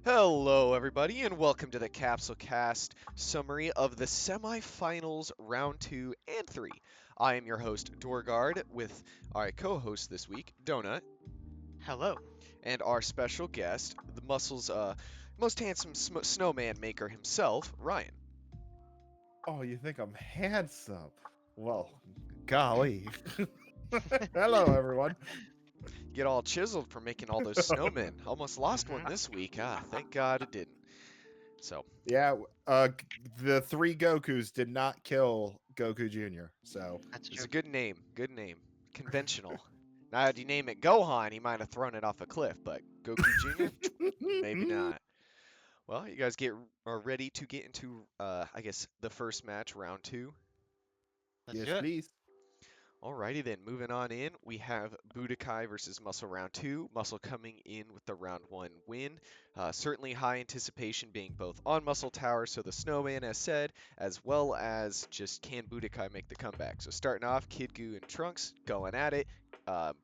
Hello, everybody, and welcome to the Capsule Cast summary of the semifinals round 2 and 3. I am your host, DoorGuard, with our co host this week, Donut, Hello. and our special guest, the Muscle's most handsome snowman maker himself, Ryan. Oh, you think I'm handsome? Well, golly. Hello, everyone. Get all chiseled for making all those snowmen. Almost lost one Mhm. this week. Thank God it didn't. So, Yeah, the three Gokus did not kill Goku Jr. So, That's it's true. a good name. Good name. Conventional. Now, if you name it Gohan, he might have thrown it off a cliff, but Goku Jr., maybe not. Well, you guys are ready to get into, I guess, the first match, round 2. Let's yes, do it. please. Alrighty then, moving on in, we have Budokai versus Muscle round 2. Muscle coming in with the round 1 win. Certainly high anticipation being both on Muscle Tower, so the Snowman as said, as well as just can Budokai make the comeback. So starting off, Kid Goo and Trunks going at it.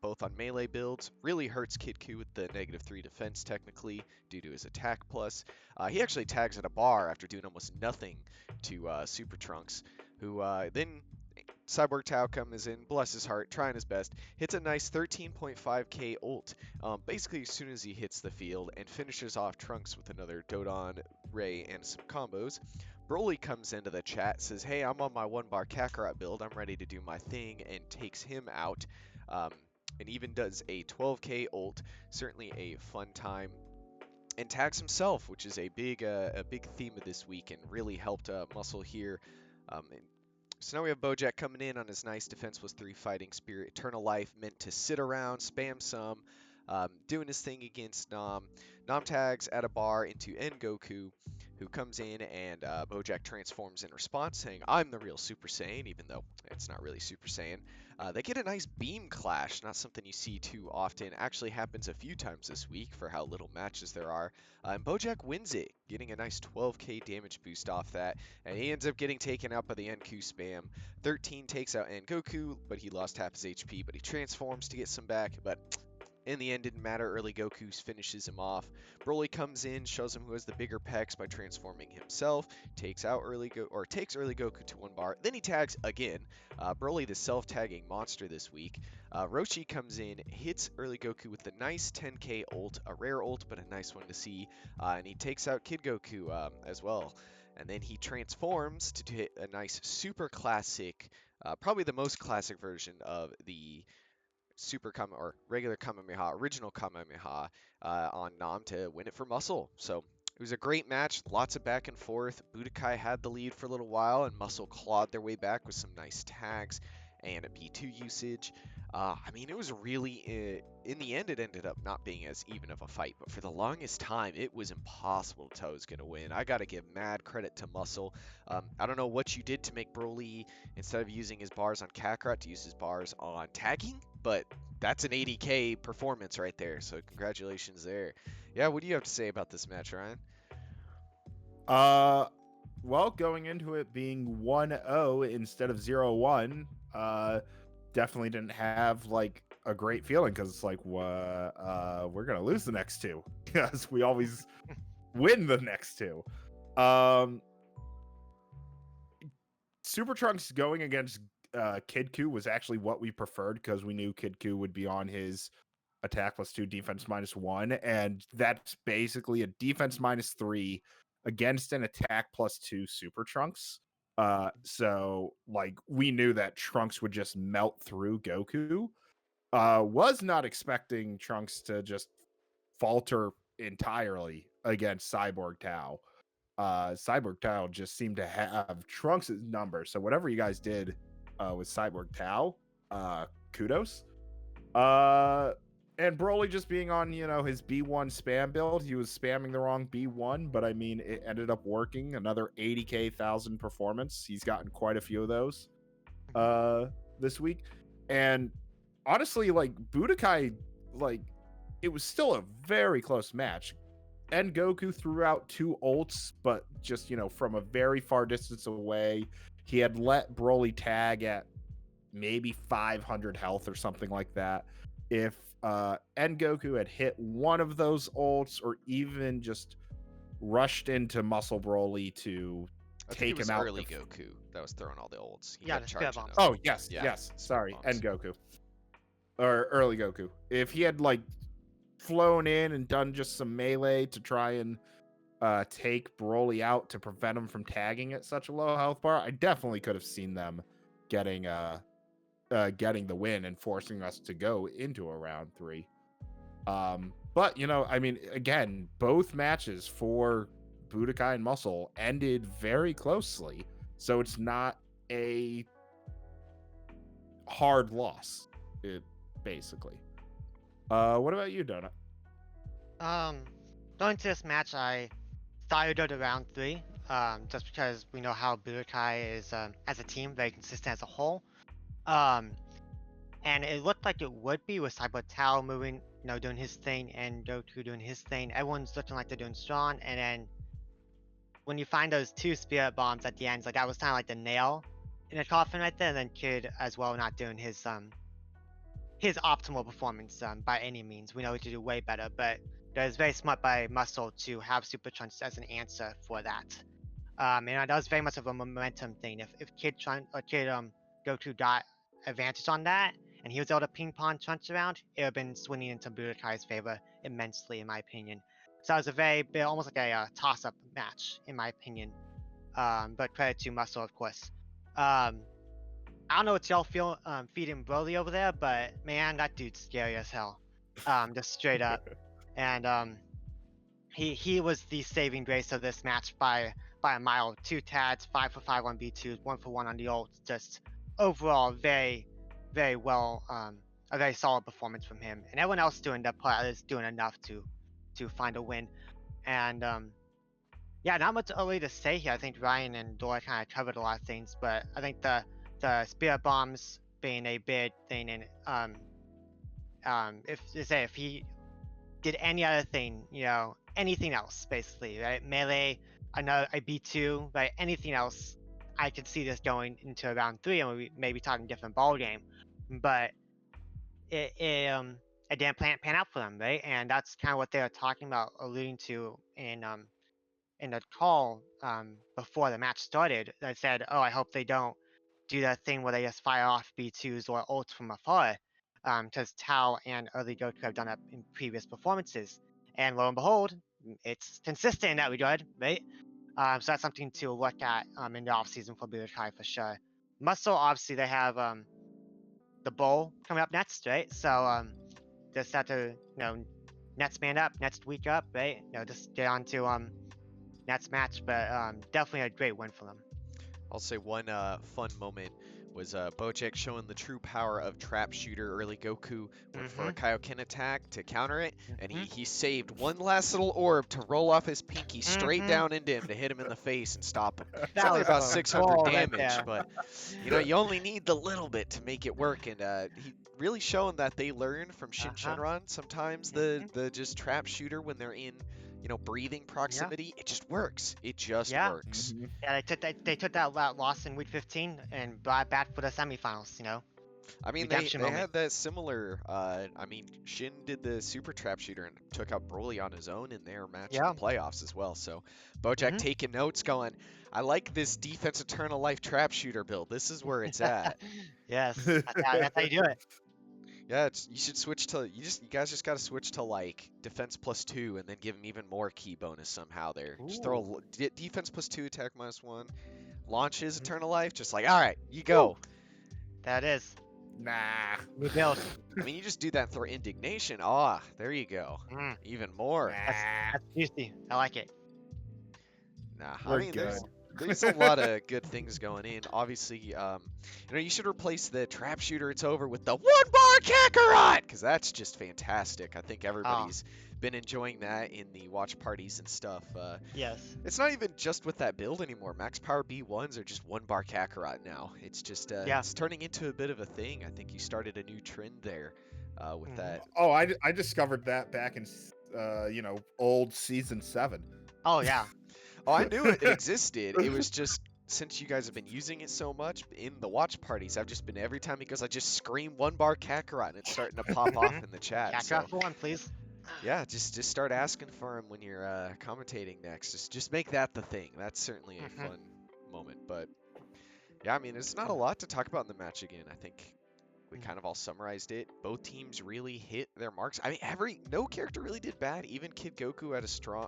Both on melee builds. Really hurts Kid Goo with the -3 defense technically due to his attack plus. He actually tags at a bar after doing almost nothing to Super Trunks, who then Cyborg Tao comes in, bless his heart, trying his best, hits a nice 13.5k ult, basically as soon as he hits the field, and finishes off Trunks with another Dodon, Ray, and some combos. Broly comes into the chat, says, hey, I'm on my 1-bar Kakarot build, I'm ready to do my thing, and takes him out, um, and even does a 12k ult, certainly a fun time and tags himself, which is a big theme of this week and really helped Muscle here. So now we have Bojack coming in on his nice defense plus 3 fighting spirit, eternal life, meant to sit around, spam some, doing his thing against Nam. Nam tags at a bar into Goku, who comes in and Bojack transforms in response, saying, I'm the real Super Saiyan, even though it's not really Super Saiyan. They get a nice beam clash, not something you see too often. Actually happens a few times this week for how little matches there are. And Bojack wins it, getting a nice 12k damage boost off that, and he ends up getting taken out by the NQ spam. 13 takes out Goku, but he lost half his HP, but he transforms to get some back, but in the end, didn't matter. Early Goku finishes him off. Broly comes in, shows him who has the bigger pecs by transforming himself. Takes early Goku to 1-bar. Then he tags again. Broly, the self-tagging monster this week. Roshi comes in, hits early Goku with the nice 10k ult, a rare ult, but a nice one to see. And he takes out Kid Goku as well. And then he transforms to hit a nice super classic, probably the most classic version of the Super Kame or regular Kamehameha, original Kamehameha on Nam to win it for Muscle. So it was a great match, lots of back and forth. Budokai had the lead for a little while, and Muscle clawed their way back with some nice tags and a P2 usage. I mean, it was really, in the end, it ended up not being as even of a fight, but for the longest time, it was impossible to tell who was going to win. I got to give mad credit to Muscle. I don't know what you did to make Broly, instead of using his bars on Kakarot, to use his bars on tagging, but that's an 80k performance right there. So congratulations there. Yeah, what do you have to say about this match, Ryan? Uh, well, going into it being 1-0 instead of 0-1, definitely didn't have like a great feeling because it's like, we're gonna lose the next two because we always win the next two. Um, Super Trunks going against Kid Ku was actually what we preferred because we knew Kid Ku would be on his attack +2, defense -1, and that's basically a defense -3 against an attack +2 Super Trunks. So like we knew that Trunks would just melt through Goku. Was not expecting Trunks to just falter entirely against Cyborg Tao. Cyborg Tao just seemed to have Trunks' number. So whatever you guys did with Cyborg Tao, kudos. Uh, and Broly just being on, his B1 spam build. He was spamming the wrong B1, but I mean, it ended up working. Another 80k 1000 performance. He's gotten quite a few of those this week. And honestly, like Budokai, like it was still a very close match. And Goku threw out 2 ults, but just, from a very far distance away. He had let Broly tag at maybe 500 health or something like that. If Goku had hit one of those ults or even just rushed into Muscle Broly to I think take it was him out. early Goku that was throwing all the ults. He Yeah, kept the spirit charging bombs. them. Oh, yes, Yeah, yes. spirit Sorry, bombs. and Goku. Or early Goku. If he had, like, flown in and done just some melee to try and take Broly out to prevent him from tagging at such a low health bar, I definitely could have seen them getting the win and forcing us to go into a round 3. But, you know, I mean, again, both matches for Budokai and Muscle ended very closely, so it's not a hard loss, basically. What about you, Donut? Going to this match, I thought it would go to round 3. Just because we know how Budokai is, as a team, very consistent as a whole. And it looked like it would be with Cyber Tao moving, you know, doing his thing, and Goku doing his thing. Everyone's looking like they're doing strong, and then when you find those 2 spirit bombs at the end, like that was kind of like the nail in the coffin right there. And then Kid as well not doing his optimal performance by any means. We know he could do way better, but it was very smart by Muscle to have Super Trunks as an answer for that. And that was very much of a momentum thing. If Goku got advantage on that, and he was able to ping pong Trunks around, it would have been swinging into Budokai's favor immensely, in my opinion. So it was a very almost like a toss-up match, in my opinion. But credit to Muscle, of course. I don't know what y'all feel feeding Broly over there, but man, that dude's scary as hell. Just straight up. And he was the saving grace of this match by a mile. 2 tads, 5 for 5 on B2s, 1 for 1 on the ult. Just overall very, very well, a very solid performance from him. And everyone else doing that part is doing enough to find a win. And yeah, not much early to say here. I think Ryan and Dora kind of covered a lot of things, but I think the spirit bombs being a big thing, and if he did any other thing, you know, anything else basically, right? Melee, another a B2, right? Anything else, I could see this going into round 3, and we may be talking different ball game. But it didn't pan out for them, right? And that's kind of what they were talking about, alluding to in the call before the match started. They said, "Oh, I hope they don't do that thing where they just fire off B2s or ults from afar," because Tao and early Goku have done that in previous performances. And lo and behold, it's consistent in that regard, right? So that's something to look at in the offseason for Budokai for sure. Muscle, obviously, they have the bowl coming up next, right? So just have to, you know, next man up, next week up, right? You know, just get on to next match, but definitely a great win for them. I'll say one fun moment was Bojack showing the true power of Trap Shooter. Early Goku went for a Kaioken attack to counter it, and he saved one last little orb to roll off his pinky straight down into him to hit him in the face and stop him. It's only about 600 damage, but you know, you only need the little bit to make it work, and he really showing that they learn from Shin Shenron. Sometimes the just Trap Shooter, when they're in, you know, breathing proximity, it just works. It just works. Yeah, they took that loss in week 15 and brought back for the semifinals, you know. I mean, they had that similar. I mean, Shin did the super trap shooter and took out Broly on his own in their match in the playoffs as well. So Bojack taking notes, going, "I like this defense eternal life trap shooter build. This is where it's at." Yes, that's how you do it. Yeah, you should switch to you guys just got to switch to like defense +2 and then give him even more key bonus somehow there. Just throw defense +2, attack -1, launches eternal life. Just like, all right, you go. That is. Nah. We build. I mean, you just do that and throw indignation. Ah, there you go. Even more. That's juicy. I like it. Nah, We're I mean, good. there's a lot of good things going in. Obviously, you know, you should replace the trap shooter. It's over with the 1-bar Kakarot, because that's just fantastic. I think everybody's been enjoying that in the watch parties and stuff. Yes. It's not even just with that build anymore. Max power B1s are just 1-bar Kakarot now. It's just it's turning into a bit of a thing. I think you started a new trend there with that. Oh, I discovered that back in you know, old season 7. Oh yeah. Oh, I knew it existed. It was just, since you guys have been using it so much in the watch parties, I've just been, every time he goes, I just scream 1-bar Kakarot, and it's starting to pop off in the chat. Kakarot for one, please. Yeah, just start asking for him when you're commentating next. Just make that the thing. That's certainly a Mhm. fun moment. But yeah, I mean, there's not a lot to talk about in the match again. I think we kind of all summarized it. Both teams really hit their marks. I mean, no character really did bad. Even Kid Goku had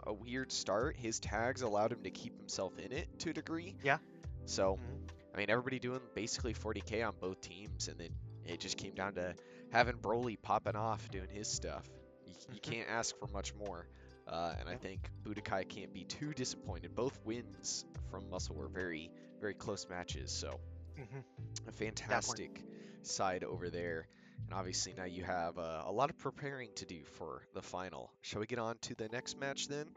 a weird start. His tags allowed him to keep himself in it to a degree. Yeah. So, Mhm. I mean, everybody doing basically 40K on both teams, and then it just came down to having Broly popping off doing his stuff. You Mhm. can't ask for much more. And I Yep. think Budokai can't be too disappointed. Both wins from Muscle were very, very close matches. So, Mhm. a Definitely. fantastic side over there. And obviously now you have a lot of preparing to do for the final. Shall we get on to the next match then?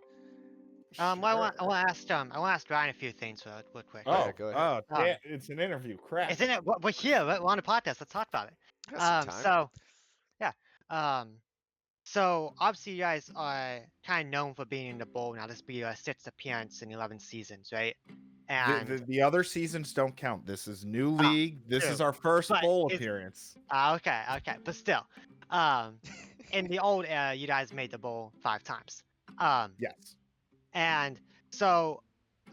Well, Sure. I want to ask I want to ask Ryan a few things real quick. Oh yeah, Oh, go ahead. oh, Um, yeah, it's an interview. Crap. isn't it? We're here. We're on a podcast. Let's talk about it. Got some Um, time. so yeah. Um, so obviously you guys are kind of known for being in the bowl now. This will be your sixth appearance in 11 seasons, right? The, And the the other seasons don't count. This is new ah, league. This true. is our first But bowl is appearance. okay, okay. But still, um, in the old era, you guys made the bowl 5 times. Um, Yes. And so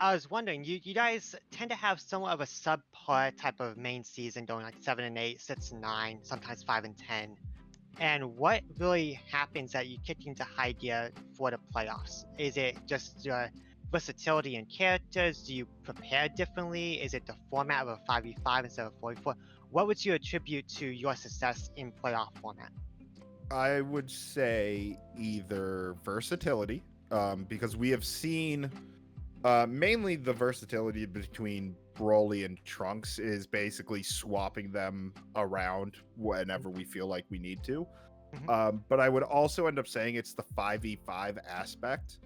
I was wondering, you guys tend to have somewhat of a subpar type of main season going like 7 and 8, 6 and 9, sometimes 5 and 10. And what really happens that you kick into high gear for the playoffs? Is it just your versatility in characters? Do you prepare differently? Is it the format of a 5v5 instead of 4v4? What would you attribute to your success in playoff format? I would say either versatility, because we have seen mainly the versatility between Broly and Trunks is basically swapping them around whenever we feel like we need to. But I would also end up saying it's the 5v5 aspect.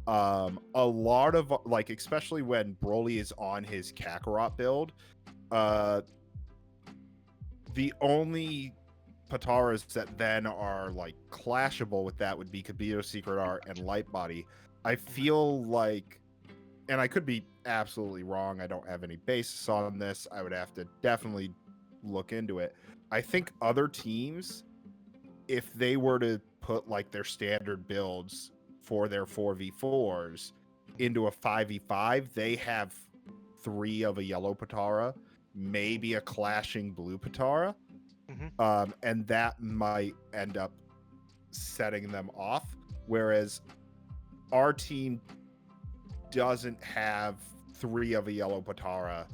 A lot of like, especially when Broly is on his Kakarot build, uh, the only Pataras that then are like clashable with that would be Kabito Secret Art and Light Body. I feel like, and I could be absolutely wrong. I don't have any basis on this. I would have to definitely look into it. I think other teams, if they were to put like their standard builds for their 4v4s into a 5v5, they have 3 of a yellow Patara, maybe a clashing blue Patara. And that might end up setting them off. Whereas our team doesn't have 3 of a yellow Patara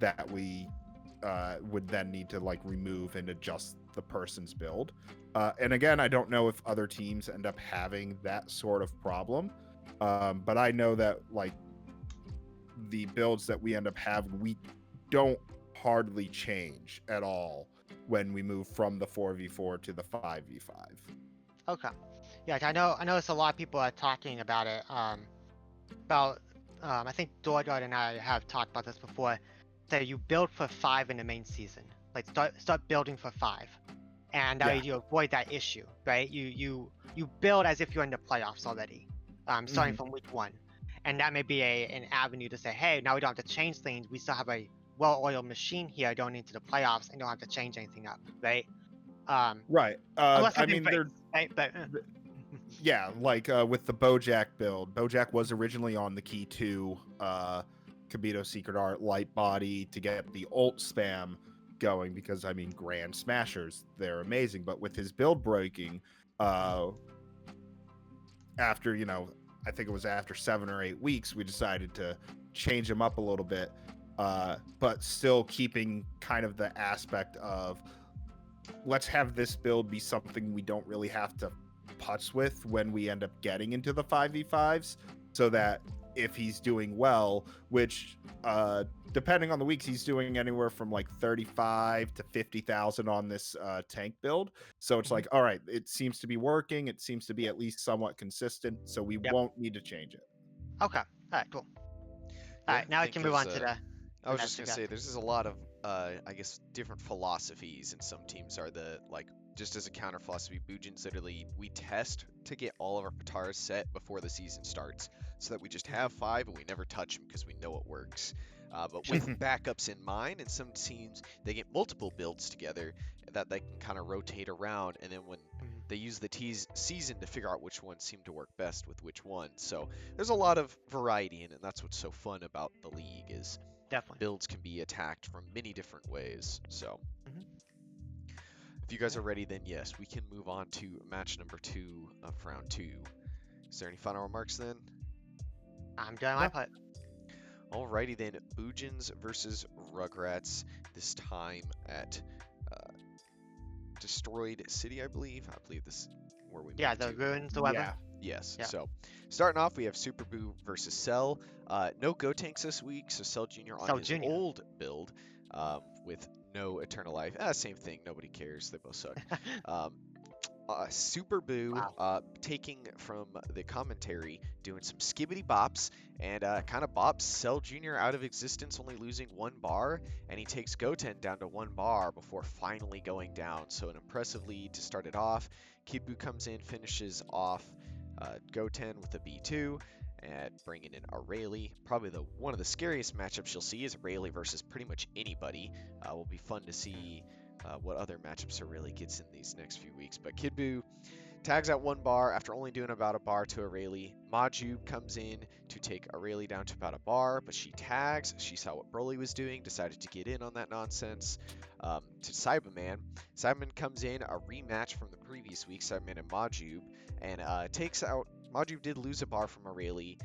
that we would then need to like remove and adjust the person's build. And again, I don't know if other teams end up having that sort of problem. But I know that like the builds that we end up having, we don't hardly change at all when we move from the 4v4 to the 5v5. Okay. Yeah, I noticed a lot of people are talking about it. About I think DoorGuard and I have talked about this before. That you build for 5 in the main season. Like start building for 5. And now Yeah. you avoid that issue, right? You build as if you're in the playoffs already. Starting from week 1. And that may be an avenue to say, hey, now we don't have to change things. We still have a well-oiled machine here going into the playoffs and don't have to change anything up, right? Right. Unless I it mean, they're right? But yeah, like with the Bojack build. Bojack was originally on the key 2 Kabito Secret Art Light Body to get the ult spam going, because I mean, Grand Smashers, they're amazing. But with his build breaking, after, you know, I think it was after 7 or 8 weeks, we decided to change him up a little bit, but still keeping kind of the aspect of, let's have this build be something we don't really have to putz with when we end up getting into the 5v5s, so that if he's doing well, which depending on the weeks, he's doing anywhere from like 35 to 50,000 on this tank build. So it's like, all right, it seems to be working. It seems to be at least somewhat consistent. So we Yep. won't need to change it. Okay. All right. Cool. Yeah, All right. Now I we think can move on there's to the. I was next just gonna say there's just a lot of I guess different philosophies, and some teams are the like, just as a counter philosophy, Bujin's literally, we test to get all of our Pataras set before the season starts, so that we just have 5 and we never touch them because we know it works. But with backups in mind, and some teams they get multiple builds together that they can kind of rotate around, and then when they use the season to figure out which ones seem to work best with which one. So there's a lot of variety in it, and that's what's so fun about the league is Definitely. builds can be attacked from many different ways. So Mhm. if you guys are ready, then yes, we can move on to match number 2 of round 2. Is there any final remarks then? I'm doing my part. Alrighty then, Boojins versus Rugrats, this time at Destroyed City, I believe. I believe this is where we Yeah, moved the to. ruins, the weather. Yeah. Yes. Yeah. So starting off, we have Super Boo versus Cell. No Gotenks this week, so Cell Jr. on Cell his Jr.. old build with no Eternal Life. Same thing. Nobody cares. They both suck. Super Boo taking from the commentary, doing some skibbity bops, and kind of bops Cell Jr. out of existence, only losing 1 bar, and he takes Goten down to 1 bar before finally going down. So an impressive lead to start it off. Kid Buu comes in, finishes off Goten with a B2, and bringing in Aurelie. Probably one of the scariest matchups you'll see is Aurelie versus pretty much anybody. Will be fun to see what other matchups Aurelie gets in these next few weeks. But Kid Buu tags out 1 bar after only doing about a bar to Aurelie. Maju comes in to take Aurelie down to about a bar, but she tags. She saw what Broly was doing, decided to get in on that nonsense. To Cyberman. Cyberman comes in, a rematch from the previous week, Cyberman and Maju, and takes out. Maju did lose a bar from Aurelie,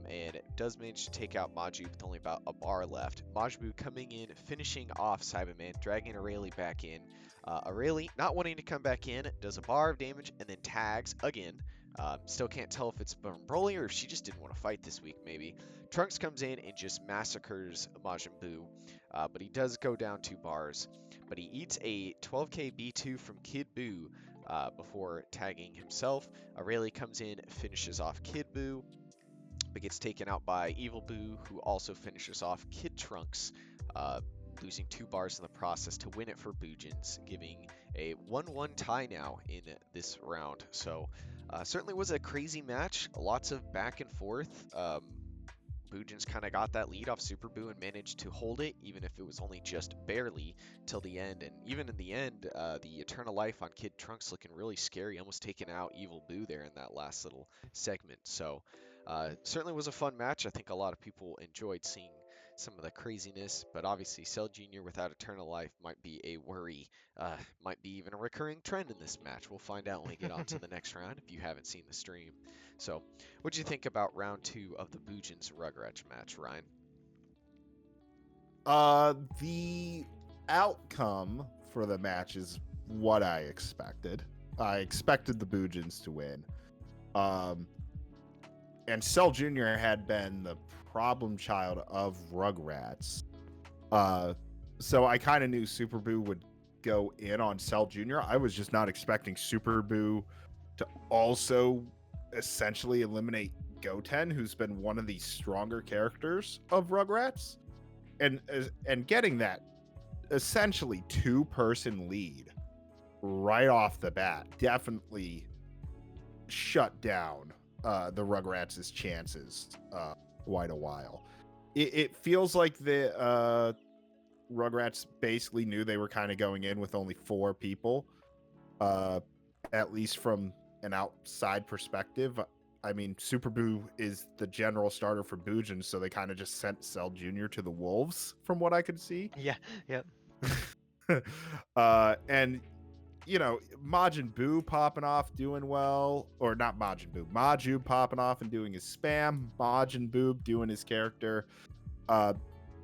and does manage to take out Maju with only about a bar left. Majbu coming in, finishing off Cyberman, dragging Aurelie back in. Aurelie, not wanting to come back in, does a bar of damage and then tags again. Still can't tell if it's from Broly or if she just didn't want to fight this week, maybe. Trunks comes in and just massacres Majin Buu, but he does go down 2 bars. But he eats a 12k B2 from Kid Buu before tagging himself. Aurelie comes in, finishes off Kid Buu, but gets taken out by Evil Boo, who also finishes off Kid Trunks, losing 2 bars in the process to win it for Boojins, giving a 1-1 tie now in this round. So certainly was a crazy match, lots of back and forth. Boojins kind of got that lead off Super Boo and managed to hold it, even if it was only just barely till the end. And even in the end, the Eternal Life on Kid Trunks looking really scary, almost taking out Evil Boo there in that last little segment. So certainly was a fun match. I think a lot of people enjoyed seeing some of the craziness, but obviously Cell Jr. without Eternal Life might be a worry, might be even a recurring trend in this match. We'll find out when we get on to the next round if you haven't seen the stream. So what do you think about round 2 of the Boojins Rugrats match, Ryan? The outcome for the match is what I expected. I expected the Boojins to win. And Cell Jr. had been the problem child of Rugrats. So I kind of knew Super Boo would go in on Cell Jr. I was just not expecting Super Boo to also essentially eliminate Goten, who's been one of the stronger characters of Rugrats. And getting that essentially 2-person lead right off the bat definitely shut down the Rugrats' chances quite a while. It feels like the Rugrats basically knew they were kind of going in with only 4 people, at least from an outside perspective. I mean, Super Boo is the general starter for Boojins, so they kind of just sent Cell Jr. to the Wolves, from what I could see. Yeah, yep. And you know, Majin Buu popping off, doing well, or not Majin Buu, Maju popping off and doing his spam, Majin Buu doing his character.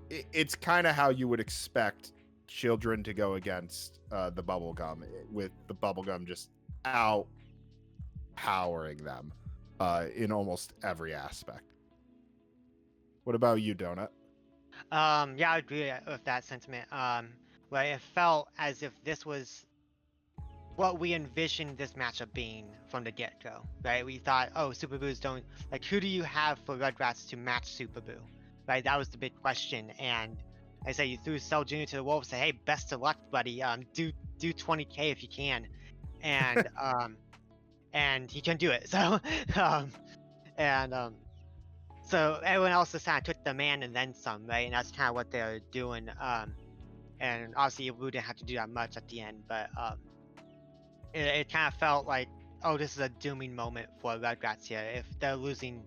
It's kind of how you would expect children to go against the bubblegum, with the bubblegum just out powering them in almost every aspect. What about you, Donut? Yeah, I agree with that sentiment. Where it felt as if this was what we envisioned this matchup being from the get-go, right? We thought, oh, Super Boos don't, like, who do you have for Rugrats to match Super Boo, right? That was the big question. And I say you threw Cell Jr. to the Wolves, say, hey, best of luck, buddy. Do 20k if you can, and and he couldn't do it. So so everyone else just kind of took the man and then some, right? And that's kind of what they're doing. And obviously, Wu didn't have to do that much at the end, but it kind of felt like, oh, this is a dooming moment for Rugrats here. If they're losing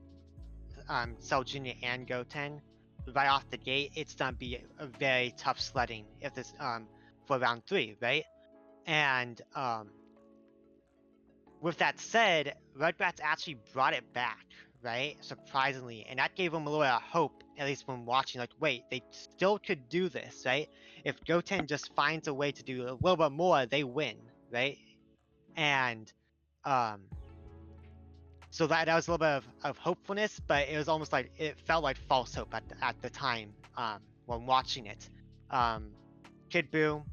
Cell Junior and Goten right off the gate, it's gonna be a very tough sledding if this for round 3, right? And with that said, Rugrats actually brought it back, right? Surprisingly, and that gave them a little bit of hope, at least when watching. Like, wait, they still could do this, right? If Goten just finds a way to do a little bit more, they win, right? And um, so that was a little bit of hopefulness, but it was almost like it felt like false hope at the time when watching it. Kid Buu,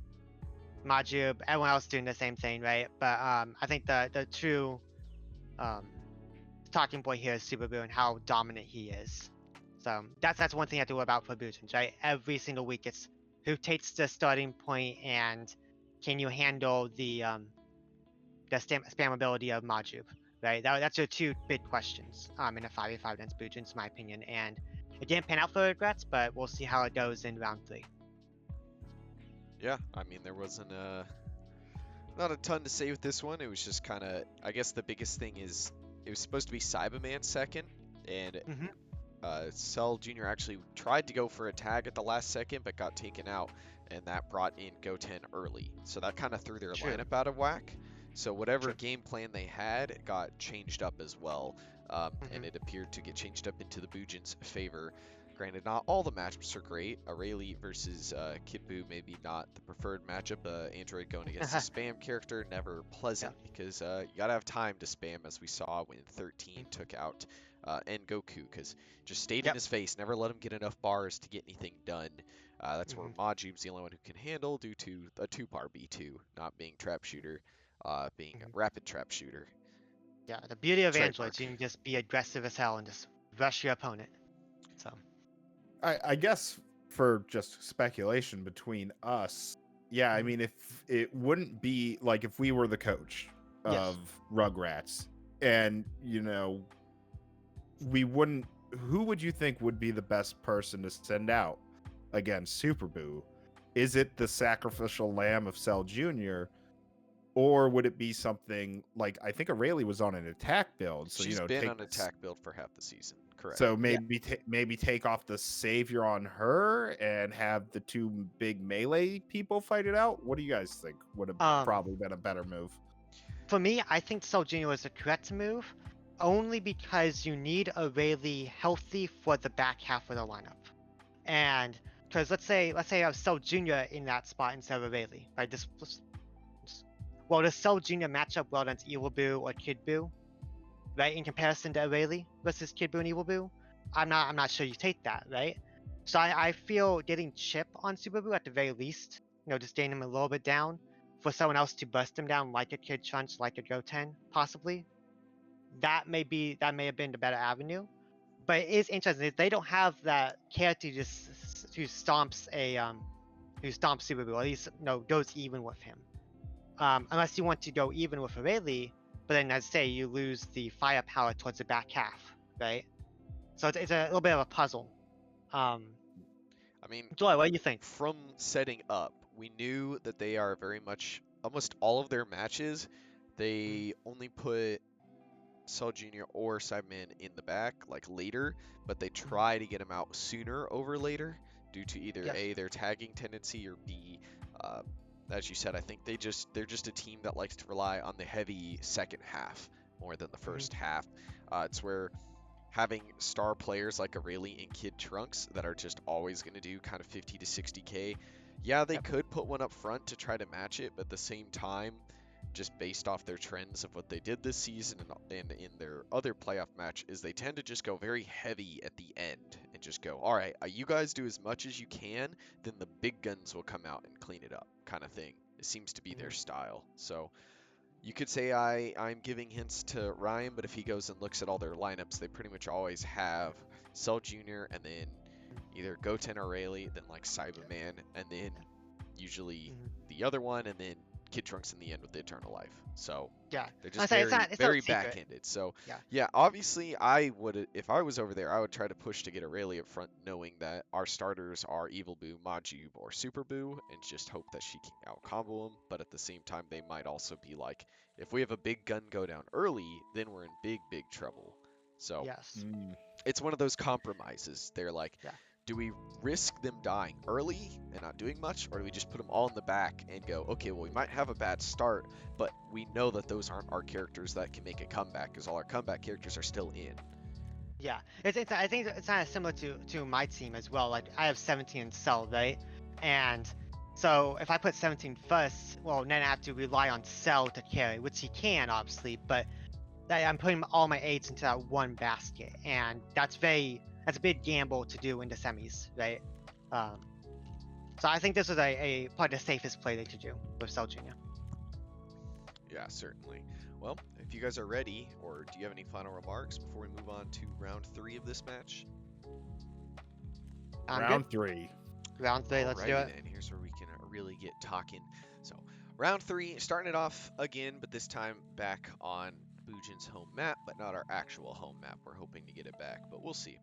Majub, everyone else doing the same thing, right? But I think the true um, talking point here is Super Buu and how dominant he is. So that's one thing you have to worry about for Boojins, right? Every single week, it's who takes the starting point and can you handle the spammability of Majub, right? That's your two big questions in a 5v5 against Boojins, in my opinion. And it didn't pan out for Regrets, but we'll see how it goes in round 3. Yeah, I mean, there wasn't not a ton to say with this one. It was just kind of, I guess the biggest thing is it was supposed to be Cyberman second, and Cell Jr. actually tried to go for a tag at the last second, but got taken out, and that brought in Goten early. So that kind of threw their True. lineup out of whack. So whatever True. game plan they had got changed up as well, and it appeared to get changed up into the Boojins' favor. Granted, not all the matchups are great. Aurelie versus Kid Buu maybe not the preferred matchup. Android going against a spam character, never pleasant because you gotta have time to spam, as we saw when 13 took out and Goku, because just stayed in his face, never let him get enough bars to get anything done. That's where Majub's the only one who can handle due to a 2-bar B2, not being trap shooter, being a rapid trap shooter. Yeah, the beauty of Trademark. Androids, you can just be aggressive as hell and just rush your opponent. So I guess for just speculation between us, yeah, I mean, if it wouldn't be like if we were the coach of Rugrats and, you know, we wouldn't, who would you think would be the best person to send out against Super Buu? Is it the sacrificial lamb of Cell Jr., or would it be something like, I think Aurelie was on an attack build, so She's you know, been take on attack build for half the season, correct? so maybe maybe take off the savior on her and have the two big melee people fight it out. What do you guys think would have probably been a better move? For me, I think Cell Jr. was the correct move, only because you need Aurelie healthy for the back half of the lineup. And because let's say I have Cell Jr. in that spot instead of Aurelie, right? Well, does Cell Jr. match up well against Evil Buu or Kid Buu, right? In comparison to Aurelie versus Kid Buu and Evil Buu, I'm not sure you take that, right? So I feel getting Chip on Super Buu at the very least, you know, just getting him a little bit down for someone else to bust him down, like a Kid Trunch, like a Goten, possibly. That may have been the better avenue. But it is interesting. They don't have that character who stomps Super Buu, or at least goes even with him. Unless you want to go even with Aurelie, but then as I say, you lose the firepower towards the back half, right? So it's a little bit of a puzzle. I mean, Joy, what do you think? From setting up, we knew that they are very much, almost all of their matches, they only put Cell Jr. or Cyberman in the back, like later, but they try to get him out sooner over later due to either A, their tagging tendency, or B, as you said, I think they're just a team that likes to rely on the heavy second half more than the first half. It's where having star players like Aurelie and Kid Trunks that are just always going to do kind of 50 to 60k. Yeah, they could put one up front to try to match it, but at the same time, just based off their trends of what they did this season and in their other playoff match, is they tend to just go very heavy at the end and just go, all right, you guys do as much as you can, then the big guns will come out and clean it up, kind of thing. It seems to be their style. So you could say I'm giving hints to Ryan, but if he goes and looks at all their lineups, they pretty much always have Cell Jr. and then either Goten or Aurelie, then like Cyberman, and then usually the other one, and then Kid Trunks in the end with the Eternal Life. So Yeah. they're I just say very, it's very not secret. back-ended. So Yeah. yeah, obviously I would, if I was over there, I would try to push to get Aurelia up front, knowing that our starters are Evil Boo, Majub, or Super Boo, and just hope that she can out-combo them. But at the same time, they might also be like, if we have a big gun go down early, then we're in big, big trouble. So Yes. it's one of those compromises. They're like, Yeah. do we risk them dying early and not doing much, or do we just put them all in the back and go, okay, well, we might have a bad start, but we know that those aren't our characters that can make a comeback because all our comeback characters are still in. Yeah, it's I think it's kind of similar to my team as well. Like I have 17 in Cell, right? And so if I put 17 first, well, then I have to rely on Cell to carry, which he can obviously, but I'm putting all my 8s into that one basket, and that's a big gamble to do in the semis, right? Um, so I think this is a probably the safest play to do with Cell Jr. Yeah, certainly. Well, if you guys are ready, or do you have any final remarks before we move on to round 3 of this match? Round 3. Round 3, let's do Alrighty it. then, here's where we can really get talking. So, round 3, starting it off again, but this time back on Bujin's home map, but not our actual home map. We're hoping to get it back, but we'll see.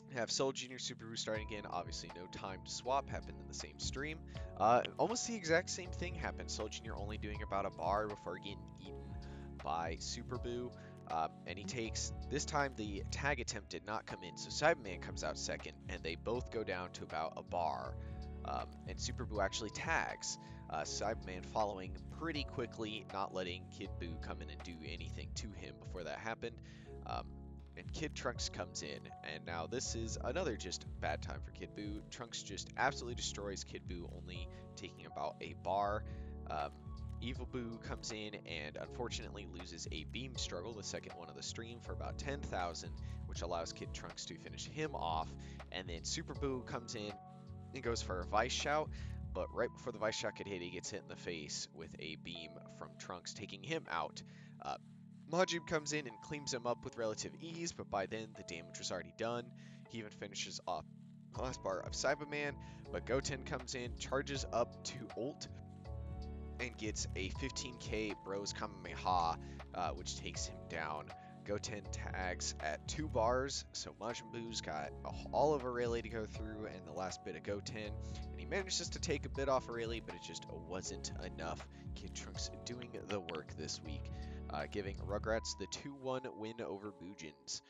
We have Soul Jr. Super Boo starting again. Obviously, no time to swap. Happened in the same stream. Almost the exact same thing happened. Soul Jr. only doing about a bar before getting eaten by Super Boo. And he takes, this time the tag attempt did not come in, so Cyberman comes out second, and they both go down to about a bar. And Super Boo actually tags. Cyberman following pretty quickly, not letting Kid Boo come in and do anything to him before that happened. And Kid Trunks comes in, and now this is another just bad time for Kid Boo. Trunks just absolutely destroys Kid Boo, only taking about a bar. Evil Boo comes in and unfortunately loses a beam struggle, the second one of the stream, for about 10,000, which allows Kid Trunks to finish him off. And then Super Boo comes in and goes for a Vice Shout, but right before the Vice Shout could hit, he gets hit in the face with a beam from Trunks, taking him out. Majub comes in and cleans him up with relative ease, but by then the damage was already done. He even finishes off the last bar of Cyberman, but Goten comes in, charges up to ult, and gets a 15k Bros Kamehameha, which takes him down. Goten tags at 2 bars, so Majin Buu's got all of Aurelia to go through and the last bit of Goten, and he manages to take a bit off Aurelia, but it just wasn't enough. Kid Trunks doing the work this week, giving Rugrats the 2-1 win over Bujins.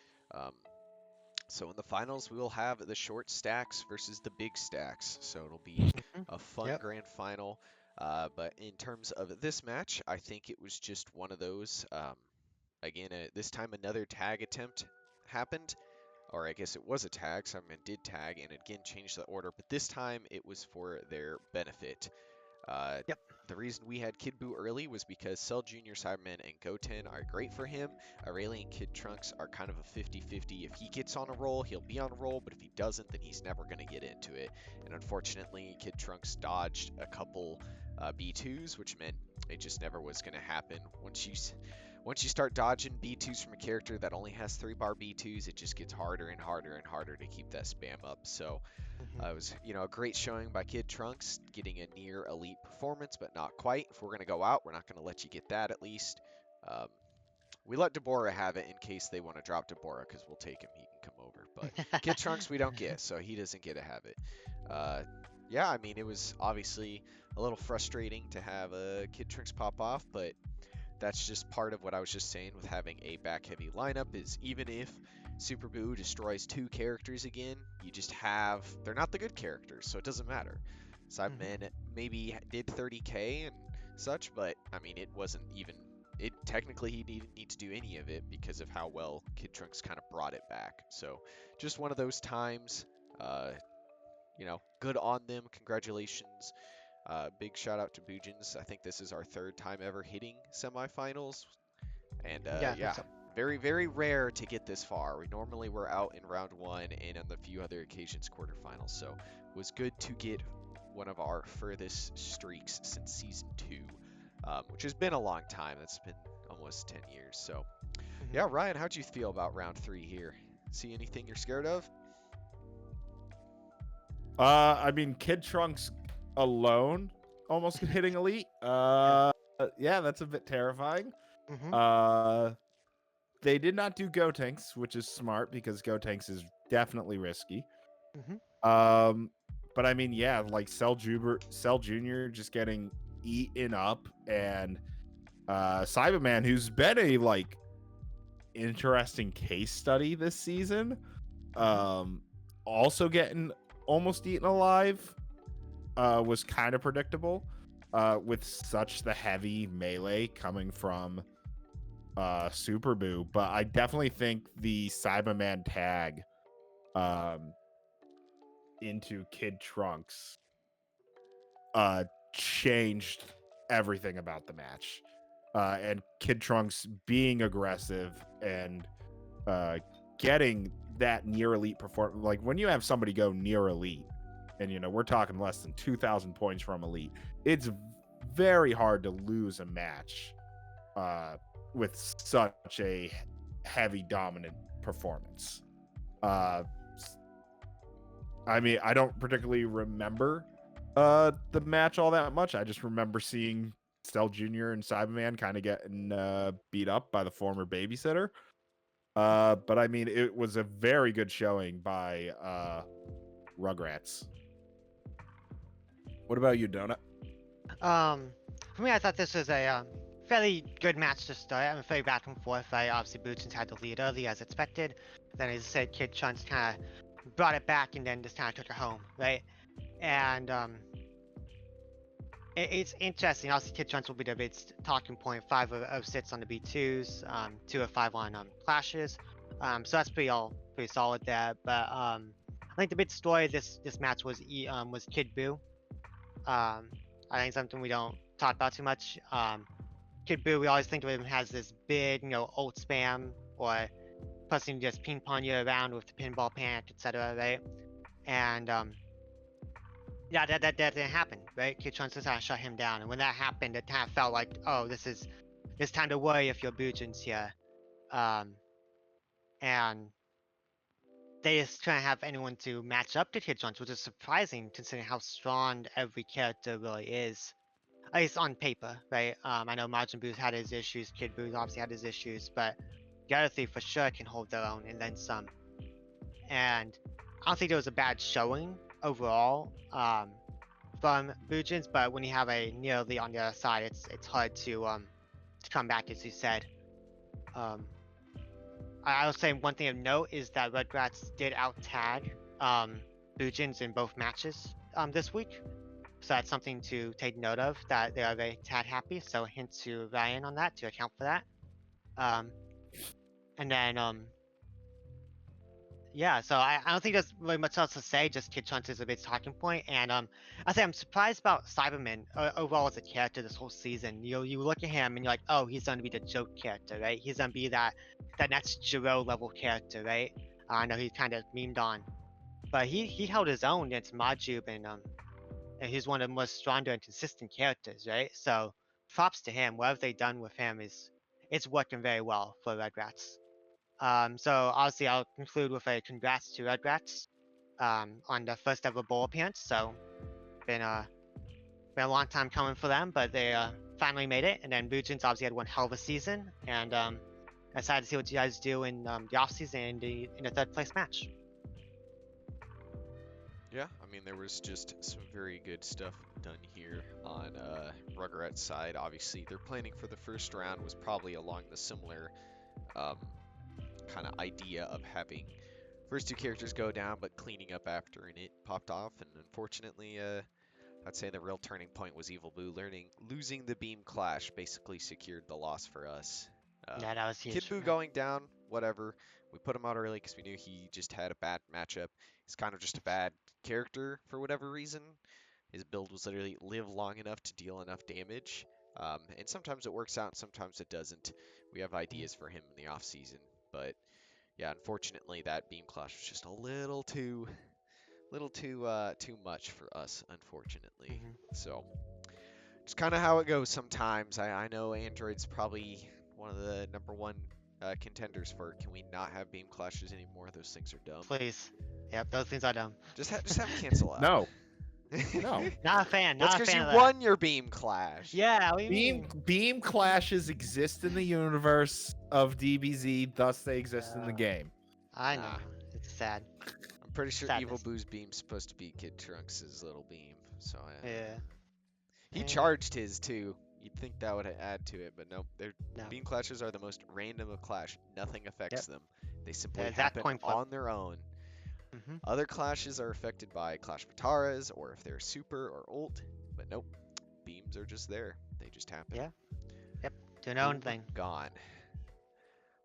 So in the finals, we will have the short stacks versus the big stacks, so it'll be a fun grand final. But in terms of this match, I think it was just one of those. Again, this time another tag attempt happened, or I guess it was a tag. Someone did tag and again changed the order, but this time it was for their benefit. The reason we had Kid Buu early was because Cell Jr., Cyberman, and Goten are great for him. Aurelia and Kid Trunks are kind of a 50-50. If he gets on a roll, he'll be on a roll, but if he doesn't, then he's never going to get into it. And unfortunately, Kid Trunks dodged a couple B2s, which meant it just never was going to happen. Once you start dodging B2s from a character that only has 3-bar B2s, it just gets harder and harder and harder to keep that spam up. So it was, a great showing by Kid Trunks, getting a near elite performance, but not quite. If we're going to go out, we're not going to let you get that at least. We let Deborah have it in case they want to drop Deborah, because we'll take him. He can come over. But Kid Trunks we don't get, so he doesn't get to have it. Yeah, I mean, it was obviously a little frustrating to have Kid Trunks pop off, but that's just part of what I was just saying with having a back-heavy lineup, is even if Super Buu destroys 2 characters again, you just have, they're not the good characters, so it doesn't matter. Cyberman maybe did 30k and such, but I mean, it wasn't even, technically he didn't need to do any of it because of how well Kid Trunks kind of brought it back. So just one of those times, good on them, congratulations. Big shout out to Bujins. I think this is our 3rd time ever hitting semifinals. And yeah, so. very, very rare to get this far. We normally were out in round 1 and on the few other occasions quarterfinals. So it was good to get one of our furthest streaks since season 2, which has been a long time. That's been almost 10 years. So yeah, Ryan, how'd you feel about round 3 here? See anything you're scared of? I mean, Kid Trunks alone almost hitting elite. Yeah, that's a bit terrifying. Mm-hmm. They did not do Gotenks, which is smart because Gotenks is definitely risky. Mm-hmm. But I mean, yeah, like Cell Jr. just getting eaten up, and Cyberman, who's been a like interesting case study this season, also getting almost eaten alive, was kind of predictable, with such the heavy melee coming from Super Boo. But I definitely think the Cyberman tag into Kid Trunks changed everything about the match. And Kid Trunks being aggressive and getting that near elite performance. Like when you have somebody go near elite, and we're talking less than 2,000 points from elite, it's very hard to lose a match with such a heavy dominant performance. I mean, I don't particularly remember the match all that much. I just remember seeing Cell Jr. and Cyberman kind of getting beat up by the former babysitter. But I mean, it was a very good showing by Rugrats. What about you, Donut? For me, I thought this was a fairly good match to start. I'm very back and forth. Obviously, Bujins had the lead early as expected. Then, as I said, Kid Trunks kind of brought it back and then just kind of took it home, right? And it's interesting. Obviously, Kid Trunks will be the big talking point. 5 of 6 on the B2s, 2 of 5 on clashes. So that's pretty solid there. But I think the big story of this match was Kid Buu. I think something we don't talk about too much. Kid Buu, we always think of him as this big, ult spam or person who just ping pong you around with the pinball panic, etc. Right? And yeah, that didn't happen, right? Kid Trunks just shut him down, and when that happened, it kind of felt like, oh, it's time to worry if your Bujins here, and they just couldn't have anyone to match up to Kid Trunks, which is surprising considering how strong every character really is. At least on paper, right? I know Majin Buu's had his issues, Kid Buu's obviously had his issues, but the other three for sure can hold their own and then some. And I don't think there was a bad showing overall from Bujins, but when you have a near elite on the other side, it's hard to come back, as you said. I will say one thing of note is that Rugrats did out tag Bujins in both matches this week. So that's something to take note of, that they are very tag happy. So hint to Ryan on that to account for that. And then yeah, so I don't think there's really much else to say. Just Kid Trunks is a big talking point, and I say I'm surprised about Cyberman overall as a character this whole season. You look at him and you're like, oh, he's gonna be the joke character, right? He's gonna be that next Jiro level character, right? I know he's kind of memed on, but he held his own against Majub, and he's one of the most stronger and consistent characters, right? So props to him. Whatever they've done with him it's working very well for Rugrats. So obviously I'll conclude with a congrats to Rugrats on the first ever bowl appearance. So been a long time coming for them, but they finally made it. And then Bujins obviously had one hell of a season, and excited to see what you guys do in the off season in the third place match. Yeah, I mean, there was just some very good stuff done here on Rugrats' side. Obviously, their planning for the first round was probably along the similar kind of idea of having first 2 characters go down, but cleaning up after, and it popped off. And unfortunately, I'd say the real turning point was Evil Boo losing the beam clash basically secured the loss for us. Yeah, that was huge. Kid Boo going down, whatever. We put him out early because we knew he just had a bad matchup. He's kind of just a bad character for whatever reason. His build was literally live long enough to deal enough damage. And sometimes it works out and sometimes it doesn't. We have ideas for him in the off season, but yeah, unfortunately that beam clash was just a little too much for us, unfortunately. So just kind of how it goes sometimes. I know Android's probably one of the #1 contenders for can we not have beam clashes anymore? Those things are dumb. Please. Yep, those things are dumb. Just have them cancel out. No. No. Not a fan. That's Not a because fan you of that. won your beam clash. Yeah, what do you mean? Beam clashes exist in the universe of DBZ, thus they exist in the game. I know. Nah. It's sad. I'm pretty sure Evil Sadness. Boo's beam's supposed to be Kid Trunks' little beam. So Yeah. he Yeah. charged his too. You'd think that would add to it, but no. Their No. beam clashes are the most random of clash. Nothing affects them. They simply Exact happen coin flip. on their own. Mm-hmm. Other clashes are affected by Clash Mataras or if they're super or ult, but nope. Beams are just there. They just happen. Yeah. Yep. Doing their own Boom, thing. Gone.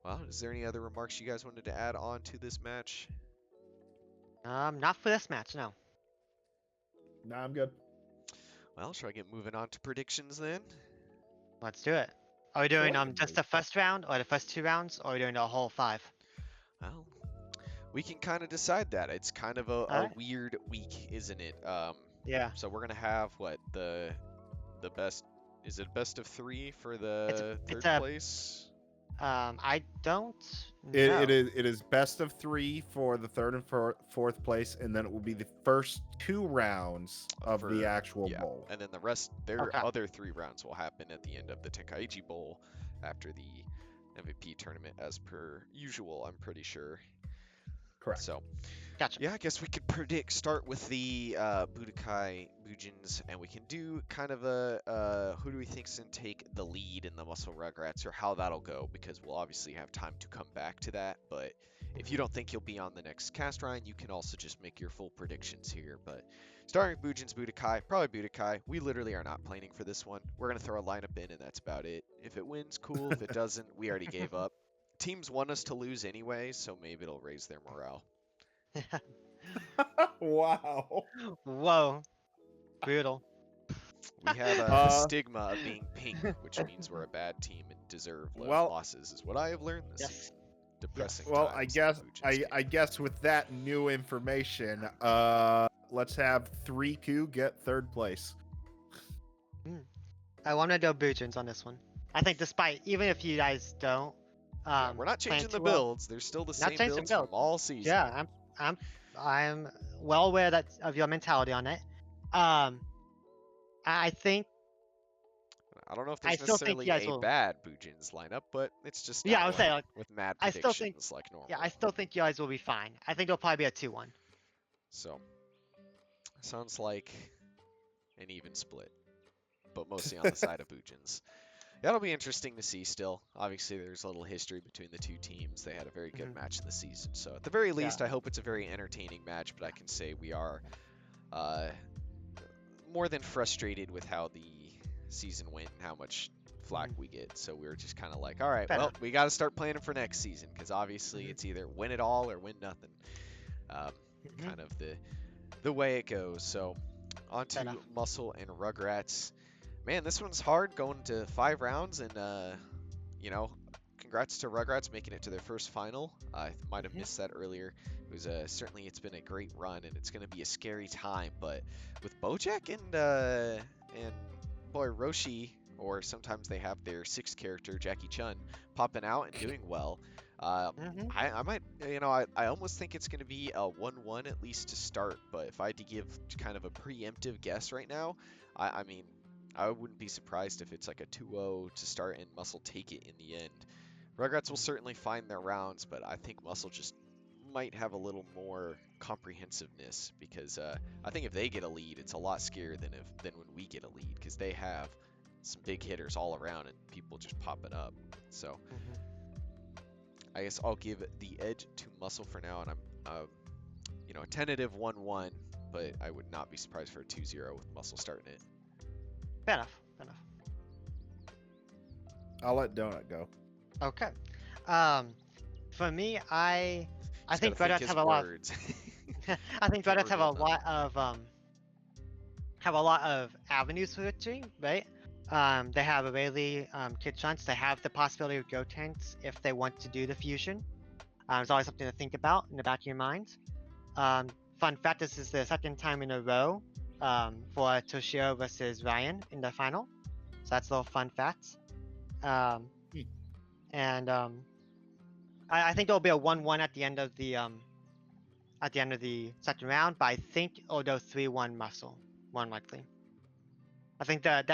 Well, is there any other remarks you guys wanted to add on to this match? Not for this match, no. Nah, I'm good. Well, shall I get moving on to predictions then? Let's do it. Are we doing like just it. the first round or the first 2 rounds, or are we doing the whole 5? Well, we can kind of decide that. It's kind of a Alright. weird week, isn't it? Yeah. So we're gonna have what the best. Is it best of 3 for the it's third a- place? I don't It, know. it is best of 3 for the third and fourth place, and then it will be the first 2 rounds of For- the actual yeah. bowl. And then the rest, their Okay. other 3 rounds will happen at the end of the Tenkaichi Bowl after the MVP tournament, as per usual. I'm pretty sure. Correct. So, Gotcha. yeah, I guess we could start with the Budokai Bujins, and we can do kind of a who do we think's gonna take the lead in the Muscle Rugrats, or how that'll go, because we'll obviously have time to come back to that. But if you don't think you'll be on the next cast, Ryan, you can also just make your full predictions here. But starting with Bujins Budokai, probably Budokai. We literally are not planning for this one. We're gonna throw a lineup in, and that's about it. If it wins, cool. If it doesn't, we already gave up. Teams want us to lose anyway, so maybe it'll raise their morale. Wow. Whoa. Brutal. We have the Uh, stigma of being pink, which means we're a bad team and deserve Well- losses, is what I have learned this Yes. season. Depressing Well, times I in guess Bujin's I game. guess with that new information, let's have 3Q get third place. I want to go Bujins on this one. I think despite, even if you guys don't, Yeah, we're not plan changing the too well- builds. They're still the Not same changing builds builds. from all season. Yeah, I'm well aware of your mentality on it. I think I don't know if I there's still think necessarily you guys a will- bad Bujin's lineup, but it's just Yeah, not I would say, one like, with mad I still think- predictions like normal. yeah, I still think you guys will be fine. I think it'll probably be a 2-1. So, sounds like an even split, but mostly on the side of Bujins. That'll be interesting to see still. Obviously, there's a little history between the two teams. They had a very good Mhm. match this season. So, at the very least, Yeah. I hope it's a very entertaining match, but I can say we are more than frustrated with how the season went and how much flack we get. So, we were just kind of like, all right, Fair well, enough. we got to start planning for next season because obviously Mhm. it's either win it all or win nothing. Mhm. Kind of the way it goes. So, on Fair to enough. Muscle and Rugrats. Man, this one's hard going to 5 rounds, and congrats to Rugrats making it to their first final. I might have Mhm. missed that earlier. It was certainly it's been a great run, and it's going to be a scary time. But with Bojack and boy Roshi, or sometimes they have their 6th character Jackie Chun popping out and doing well. Mhm. I might, I almost think it's going to be a 1-1 at least to start. But if I had to give kind of a preemptive guess right now, I mean, I wouldn't be surprised if it's like a 2-0 to start and Muscle take it in the end. Rugrats will certainly find their rounds, but I think Muscle just might have a little more comprehensiveness because I think if they get a lead, it's a lot scarier than when we get a lead because they have some big hitters all around and people just popping up. So Mhm. I guess I'll give the edge to Muscle for now, and I'm a tentative 1-1, but I would not be surprised for a 2-0 with Muscle starting it. Fair enough. Fair enough. I'll let Donut go. Okay. For me, I Just think gotta Rugrats his have a lot. words. I think Can't Rugrats have a reveal lot of avenues for victory, right? They have a Rayleigh, Kid Trunks. They have the possibility of Go Tanks if they want to do the fusion. It's always something to think about in the back of your mind. Fun fact: this is the 2nd time in a row for Toshio versus Ryan in the final. So that's a little fun fact. And I think it'll be a 1-1 at the end of the 2nd round, but I think it'll go 3-1 Muscle. more than likely. I think the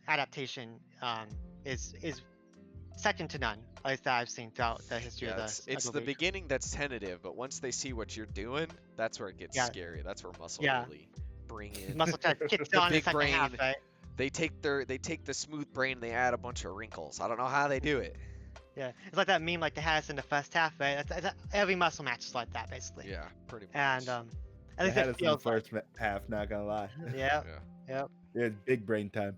adaptation is second to none, at least that I've seen throughout the history Yeah, of it's the the league. beginning that's tentative, but once they see what you're doing, that's where it gets Yeah. scary. That's where Muscle Yeah. really bring in Muscle tries kicks the on in the big second half, brain. right? They take the smooth brain and they add a bunch of wrinkles. I don't know how they do it. Yeah, it's like that meme, like they had us in the first half, right? Every muscle match is like that, basically. Yeah, pretty much. And at They least had it us in the feels like. first half, not gonna lie. Yeah. Yeah. Yep. It's big brain time.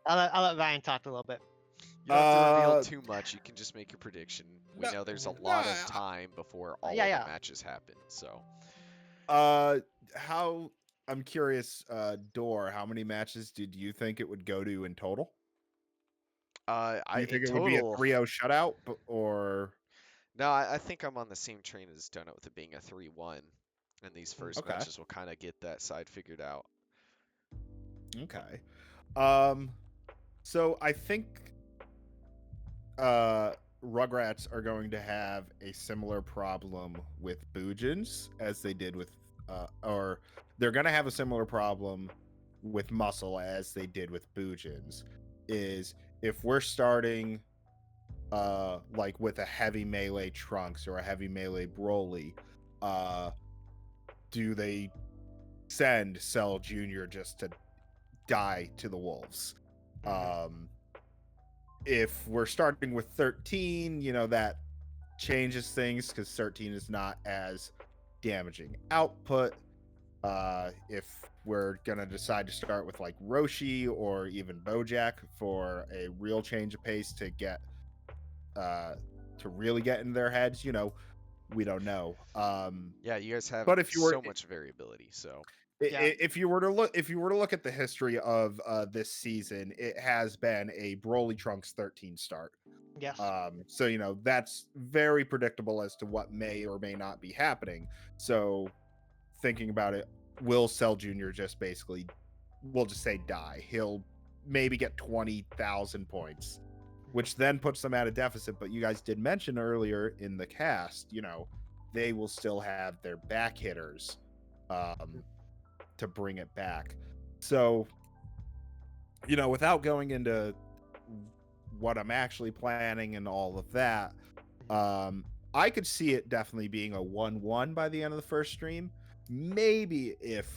I'll let Ryan talk a little bit. You don't have to reveal Uh, too much. You can just make your prediction. We no- know there's a Mhm. lot no, of time before all Yeah, of yeah. the matches happen. So how I'm curious, Door, how many matches did you think it would go to in total? Do you think in it would be a total, 3-0 shutout, or no, I think I'm on the same train as Donut with it being a 3-1, and these first okay? matches will kind of get that side figured out. Okay. So I think Rugrats are going to have a similar problem with Boojins as they did with or they're going to have a similar problem with Muscle as they did with Boojins. Is if we're starting like with a heavy melee Trunks or a heavy melee Broly, do they send Cell Jr. just to die to the wolves? If we're starting with 13, that changes things because 13 is not as damaging output. If we're gonna decide to start with like Roshi or even Bojack for a real change of pace to get to really get in their heads, we don't know. Yeah, you guys have But if you were so much variability. So Yeah. if you were to look at the history of this season, it has been a Broly Trunks 13 start. Yes. So that's very predictable as to what may or may not be happening. So thinking about it, will Cell Jr. just basically, we'll just say die. He'll maybe get 20,000 points, which then puts them at a deficit. But you guys did mention earlier in the cast, they will still have their back hitters to bring it back. So, without going into what I'm actually planning and all of that, I could see it definitely being a 1-1 by the end of the first stream. Maybe if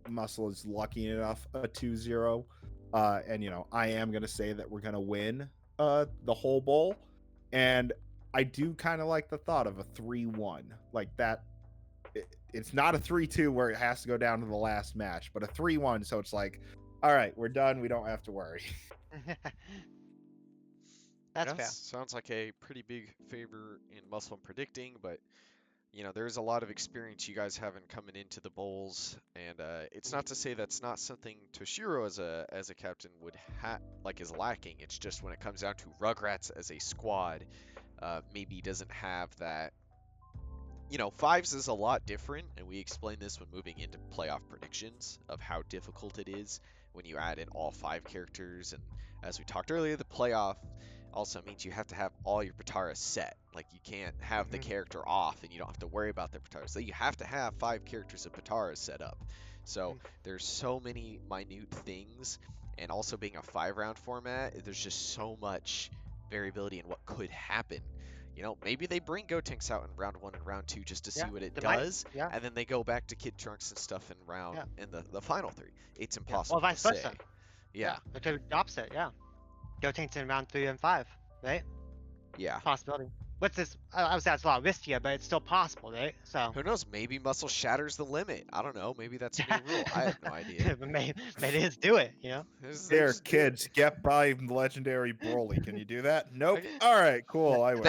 Muscle is lucky enough, a 2-0. And I am gonna say that we're gonna win the whole bowl. And I do kind of like the thought of a 3-1. Like that, it's not a 3-2 where it has to go down to the last match, but a 3-1, so it's like, all right, we're done, we don't have to worry. That's yeah, fair. sounds like a pretty big favor in Muscle and predicting, but there's a lot of experience you guys have in coming into the bowls, and it's not to say that's not something Toshiro as a captain would is lacking. It's just when it comes down to Rugrats as a squad, maybe doesn't have that. Fives is a lot different, and we explained this when moving into playoff predictions of how difficult it is when you add in all 5 characters. And as we talked earlier, the playoff also means you have to have all your Pataras set. Like, you can't have the character off and you don't have to worry about their Pataras. So you have to have 5 characters of Pataras set up. So there's so many minute things, and also being a 5-round format, there's just so much variability in what could happen. Maybe they bring Gotenks out in round 1 and round 2 just to see what it does, and then they go back to Kid Trunks and stuff in the final 3. It's impossible Or vice to versa. say. Yeah. It could be the opposite, yeah. Gotenks in round 3 and 5, right? Yeah. Possibility. What's this? I would say it's a lot riskier, but it's still possible, right? So. Who knows? Maybe Muscle shatters the limit. I don't know. Maybe that's a new rule. I have no idea. maybe just do it, Here, Just do kids, it. get by legendary Broly. Can you do that? Nope. All right, cool. I will.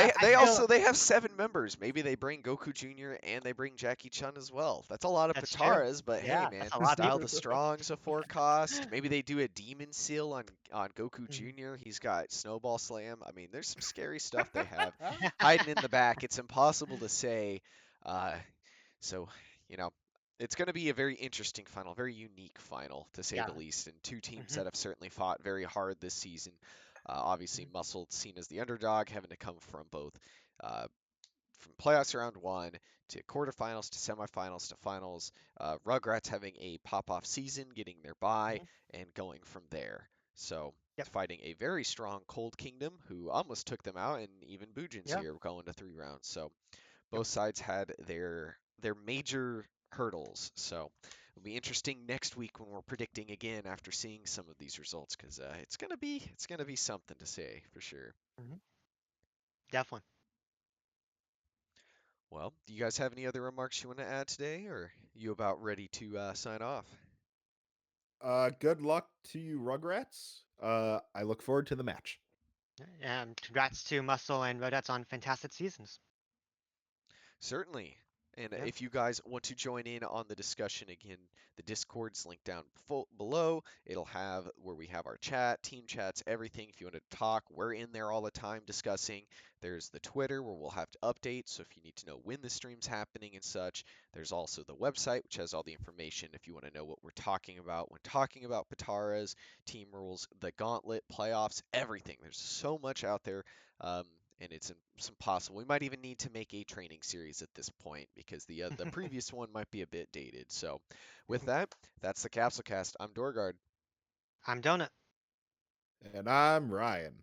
They have 7 members. Maybe they bring Goku Jr. and they bring Jackie Chun as well. That's a lot of That's true. Pataras, but Yeah, hey man, that's a lot of Style the people. Strong's a 4 cost. Maybe they do a Demon Seal on Goku Jr. He's got Snowball Slam. I mean, there's some scary stuff they have hiding in the back. It's impossible to say. So, it's going to be a very interesting final, very unique final, to say the least. And 2 teams that have certainly fought very hard this season. Obviously, Muscle seen as the underdog, having to come from both from playoffs round one to quarterfinals to semifinals to finals. Rugrats having a pop-off season, getting their bye, Mhm. and going from there. So Yep. fighting a very strong Cold Kingdom, who almost took them out, and even Bujin's Yeah. here going to 3 rounds. So Yep. both sides had their major hurdles. So it'll be interesting next week when we're predicting again after seeing some of these results, because it's gonna be something to say for sure. Mhm. Definitely. Well, do you guys have any other remarks you want to add today, or you about ready to sign off? Good luck to you, Rugrats. I look forward to the match. Congrats to Muscle and Rodets on fantastic seasons. Certainly. And Yeah. if you guys want to join in on the discussion again, the Discord's linked down below. It'll have where we have our chat, team chats, everything. If you want to talk, we're in there all the time discussing. There's the Twitter where we'll have to update. So if you need to know when the stream's happening and such, there's also the website, which has all the information if you want to know what we're talking about when talking about Pataras, team rules, the gauntlet, playoffs, everything. There's so much out there. Um, and it's impossible. We might even need to make a training series at this point because the previous one might be a bit dated. So, with that, that's the Capsule Cast. I'm DoorGuard, I'm Donut. And I'm Ryan.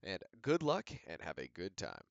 and good luck and have a good time.